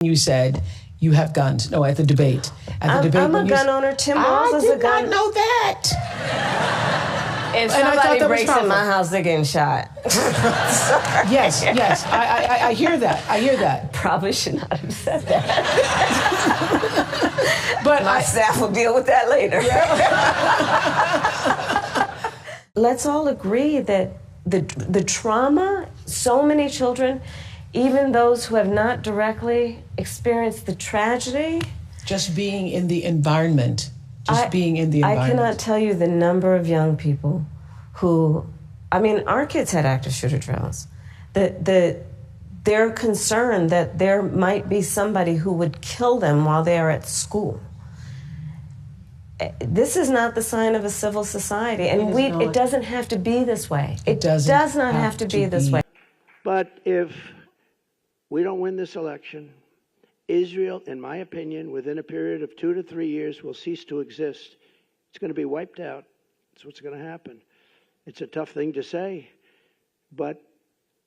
You said you have guns. No, at the debate. I'm a gun owner. Tim Walz is a gun. I did not know that. If somebody breaks in my house, they're getting shot. Yes. I hear that. I hear that. Probably should not have said that. But my staff will deal with that later. Yeah. Let's all agree that the trauma, so many children, even those who have not directly experienced the tragedy. Just being in the environment. I cannot tell you the number of young people who, our kids had active shooter drills. They're concerned that there might be somebody who would kill them while they are at school. This is not the sign of a civil society, and it doesn't have to be this way. It does not have to be this way. But if we don't win this election, Israel, in my opinion, within a period of 2 to 3 years, will cease to exist. It's going to be wiped out. That's what's going to happen. It's a tough thing to say, but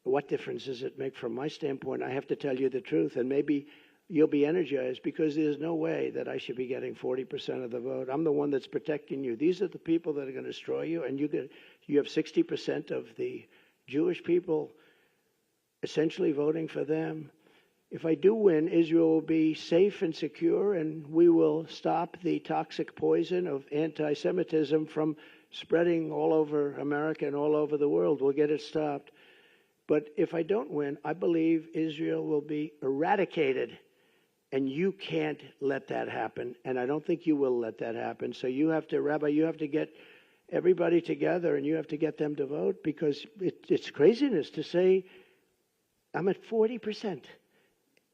what difference does it make from my standpoint? I have to tell you the truth, and maybe you'll be energized, because there's no way that I should be getting 40% of the vote. I'm the one that's protecting you. These are the people that are going to destroy you, and you have 60% of the Jewish people essentially voting for them. If I do win, Israel will be safe and secure, and we will stop the toxic poison of anti-Semitism from spreading all over America and all over the world. We'll get it stopped. But if I don't win, I believe Israel will be eradicated, and you can't let that happen, and I don't think you will let that happen. So you have to, Rabbi, you have to get everybody together, and you have to get them to vote, because it's craziness to say I'm at 40%.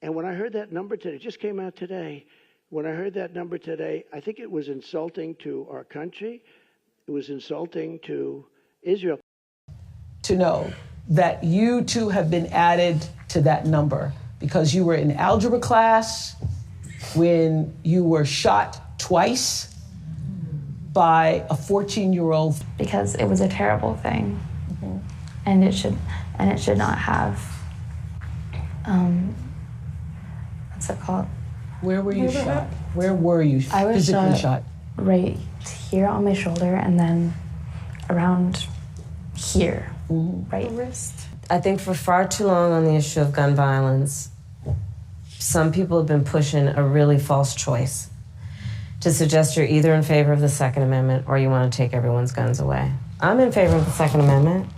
And when I heard that number today, it just came out today, when I heard that number today, I think it was insulting to our country. It was insulting to Israel. To know that you too have been added to that number, because you were in algebra class when you were shot twice by a 14-year-old. Because it was a terrible thing, and it should not have. What's it called? Where were you shot? Where were you I was physically shot? Right here on my shoulder, and then around here, right wrist. I think for far too long on the issue of gun violence, some people have been pushing a really false choice to suggest you're either in favor of the Second Amendment or you want to take everyone's guns away. I'm in favor of the Second Amendment,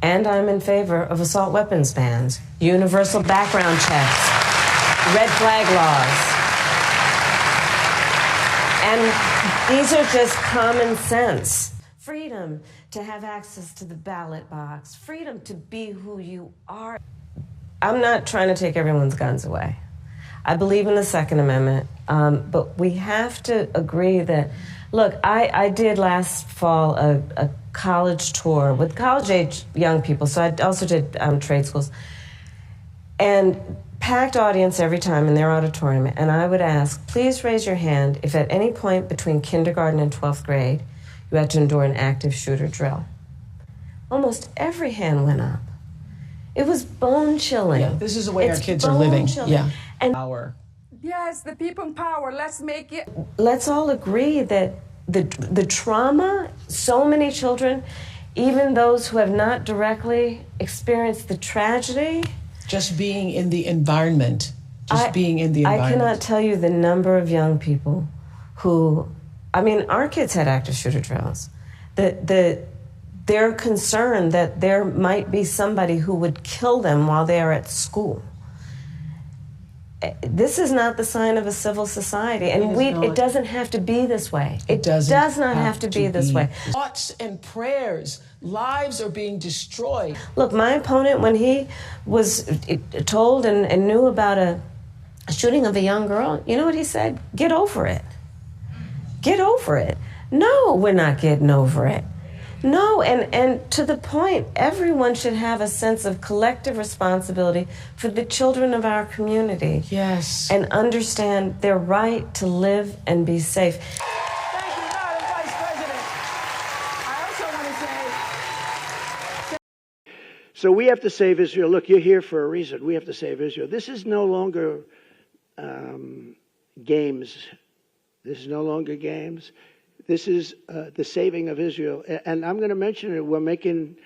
and I'm in favor of assault weapons bans, universal background checks, red flag laws. And these are just common sense. Freedom to have access to the ballot box, freedom to be who you are. I'm not trying to take everyone's guns away. I believe in the Second Amendment, but we have to agree that, look, I did last fall a college tour with college-age young people, so I also did trade schools, and packed audience every time in their auditorium, and I would ask, please raise your hand if at any point between kindergarten and 12th grade you had to endure an active shooter drill. Almost every hand went up. It was bone-chilling. Yeah, this is the way our kids are living. Yeah. And power. Yes, the people in power. Let's make it. Let's all agree that the trauma, so many children, even those who have not directly experienced the tragedy. Just being in the environment. I cannot tell you the number of young people who, our kids had active shooter drills. They're concerned that there might be somebody who would kill them while they are at school. This is not the sign of a civil society, and it doesn't have to be this way. It does not have to be this way. Thoughts and prayers, lives are being destroyed. Look, my opponent, when he was told and knew about a shooting of a young girl, you know what he said? Get over it. Get over it. No, we're not getting over it. No, and to the point, everyone should have a sense of collective responsibility for the children of our community. Yes. And understand their right to live and be safe. Thank you, Madam Vice President. I also want to say... So we have to save Israel. Look, you're here for a reason. We have to save Israel. This is no longer games. This is no longer games. This is the saving of Israel. And I'm going to mention it. We're making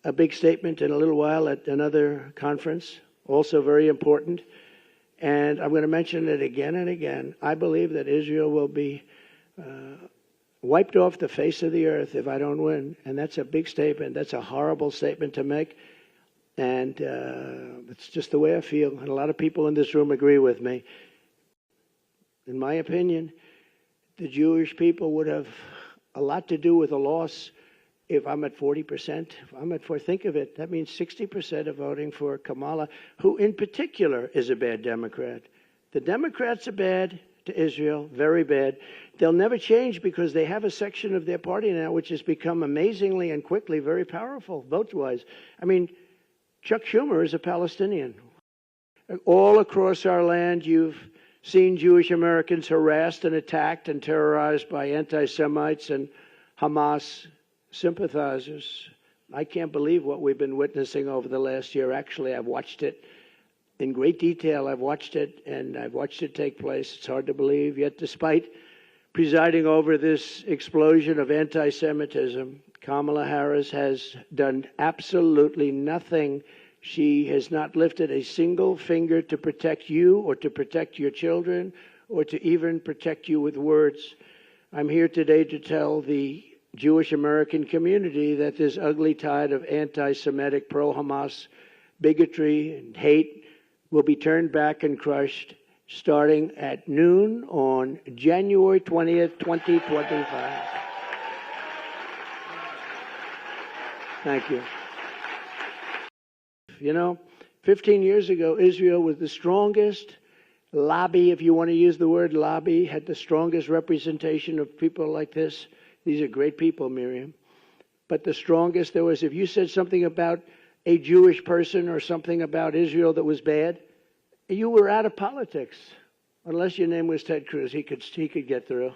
a big statement in a little while at another conference, also very important. And I'm going to mention it again and again. I believe that Israel will be wiped off the face of the earth if I don't win. And that's a big statement. That's a horrible statement to make. And it's just the way I feel. And a lot of people in this room agree with me. In my opinion, the Jewish people would have a lot to do with a loss if I'm at 40%. If I'm at 4%, think of it. That means 60% are voting for Kamala, who in particular is a bad Democrat. The Democrats are bad to Israel, very bad. They'll never change because they have a section of their party now which has become amazingly and quickly very powerful, vote-wise. I mean, Chuck Schumer is a Palestinian. All across our land, you've seen Jewish Americans harassed and attacked and terrorized by anti-Semites and Hamas sympathizers. I can't believe what we've been witnessing over the last year. Actually, I've watched it in great detail. I've watched it, and I've watched it take place. It's hard to believe. Yet, despite presiding over this explosion of anti-Semitism, Kamala Harris has done absolutely nothing. She has not lifted a single finger to protect you or to protect your children or to even protect you with words. I'm here today to tell the Jewish American community that this ugly tide of anti-Semitic, pro-Hamas bigotry and hate will be turned back and crushed starting at noon on January 20th, 2025. Thank you. You know, 15 years ago, Israel was the strongest lobby, if you want to use the word lobby, had the strongest representation of people like this. These are great people, Miriam. But the strongest there was, if you said something about a Jewish person or something about Israel that was bad, you were out of politics. Unless your name was Ted Cruz, he could get through.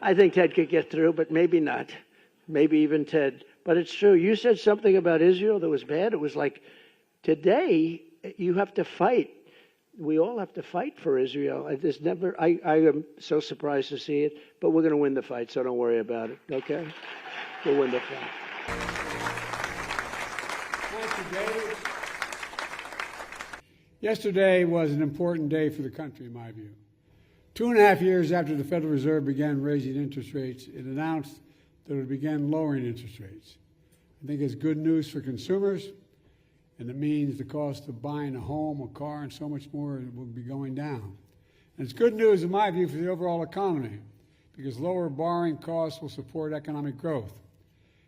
I think Ted could get through, but maybe not. Maybe even Ted. But it's true. You said something about Israel that was bad. It was like, today, you have to fight. We all have to fight for Israel. I am so surprised to see it, but we're going to win the fight, so don't worry about it, okay? We'll win the fight. Thank you, David. Yesterday was an important day for the country, in my view. 2.5 years after the Federal Reserve began raising interest rates, it announced that it would begin lowering interest rates. I think it's good news for consumers, and it means the cost of buying a home, a car, and so much more will be going down. And it's good news, in my view, for the overall economy, because lower borrowing costs will support economic growth.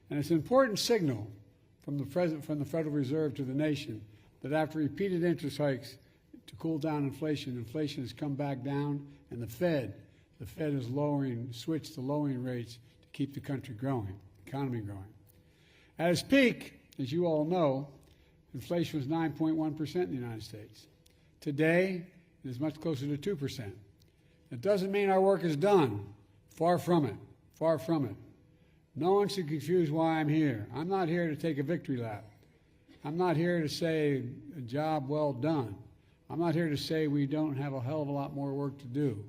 And it's an important signal from the Federal Reserve to the nation that after repeated interest hikes to cool down inflation, inflation has come back down, and the Fed is switched to lowering rates to keep the country growing, economy growing. At its peak, as you all know, inflation was 9.1% in the United States. Today, it is much closer to 2%. It doesn't mean our work is done. Far from it. Far from it. No one should confuse why I'm here. I'm not here to take a victory lap. I'm not here to say a job well done. I'm not here to say we don't have a hell of a lot more work to do.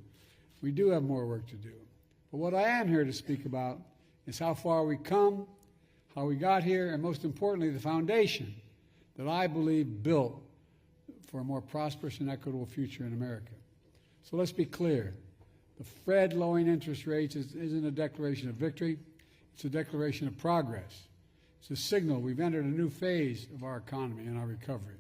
We do have more work to do. But what I am here to speak about is how far we come, how we got here, and most importantly, the foundation that I believe built for a more prosperous and equitable future in America. So let's be clear. The Fed lowering interest rates isn't a declaration of victory. It's a declaration of progress. It's a signal we've entered a new phase of our economy and our recovery.